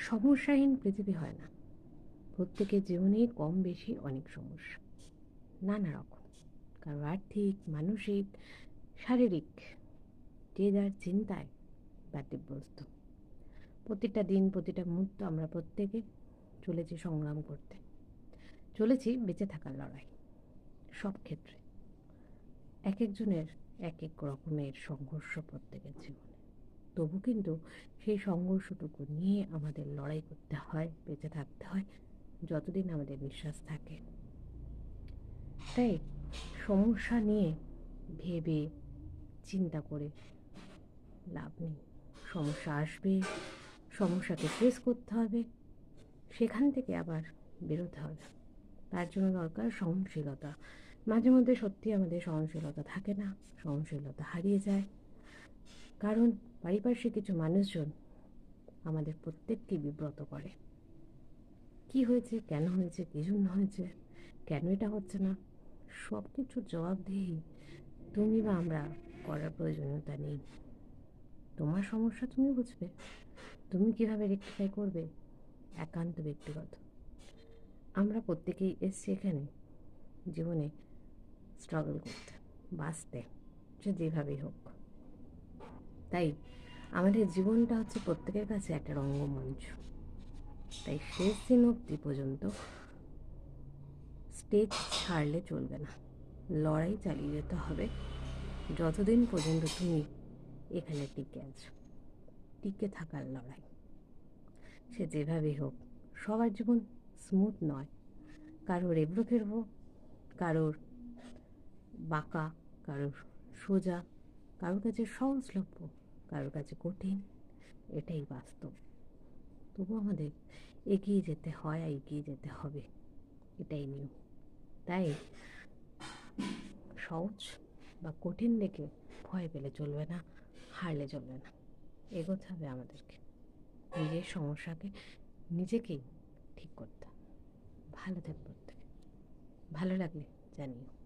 সমস্যাহীন পৃথিবী হয় না। প্রত্যেকের জীবনেই কম বেশি অনেক সমস্যা, নানা রকম। কারো আর্থিক, মানসিক, শারীরিক, যে যার চিন্তায় ব্যতিব্যস্ত। প্রতিটা দিন, প্রতিটা মুহূর্ত আমরা প্রত্যেকে চলেছি সংগ্রাম করতে, চলেছি বেঁচে থাকার লড়াই। সব ক্ষেত্রে এক একজনের এক এক রকমের সংঘর্ষ প্রত্যেকের জীবনে। তবু কিন্তু সেই সংঘর্ষটুকু নিয়ে আমাদের লড়াই করতে হয়, বেঁচে থাকতে হয় যতদিন আমাদের নিঃশ্বাস থাকে। তাই সমস্যা নিয়ে ভেবে চিন্তা করে লাভ নেই। সমস্যা আসবে, সমস্যাকে ফেস করতে হবে, সেখান থেকে আবার বেরোতে হবে। তার জন্য দরকার সহনশীলতা। মাঝে মধ্যে সত্যি আমাদের সহনশীলতা থাকে না, সহনশীলতা হারিয়ে যায়। কারণ পারিপার্শ্বিক কিছু মানুষজন আমাদের প্রত্যেককে বিব্রত করে। কি হয়েছে, কেন হয়েছে, কী জন্য হয়েছে, কেন এটা হচ্ছে না, সব কিছুর জবাবদিহি তুমি বা আমরা করার প্রয়োজনীয়তা নেই। তোমার সমস্যা তুমি বুঝবে, তুমি কিভাবে রেকটিফাই করবে, একান্ত ব্যক্তিগত। আমরা প্রত্যেকেই এসছি এখানে জীবনে স্ট্রাগল করতে, বাঁচতে, সে যেভাবেই হোক। তাই আমাদের জীবনটা হচ্ছে প্রত্যেকের কাছে একটা রঙ্গমঞ্চ। তাই শেষ দিন অবধি পর্যন্ত স্টেজ ছাড়লে চলবে না, লড়াই চালিয়ে যেতে হবে যতদিন পর্যন্ত তুমি এখানে টিকে আছো। টিকে থাকার লড়াই, সে যেভাবেই হোক। সবার জীবন স্মুথ নয়, কারোর এবড়ো খেড়বো, কারোর বাঁকা, কারোর সোজা, কারোর কাছে সহজলভ্য, কারোর কাছে কঠিন। এটাই বাস্তব। তবু আমাদের এগিয়ে যেতে হয় আর এগিয়ে যেতে হবে, এটাই নিয়ম। তাই সহজ বা কঠিন দেখে ভয় পেলে চলবে না, হারলে চলবে না, এগোতে হবে আমাদেরকে। নিজের সমস্যাকে নিজেকেই ঠিক করতে হবে। ভালো থাকবে প্রত্যেকে। ভালো লাগলে জানিও।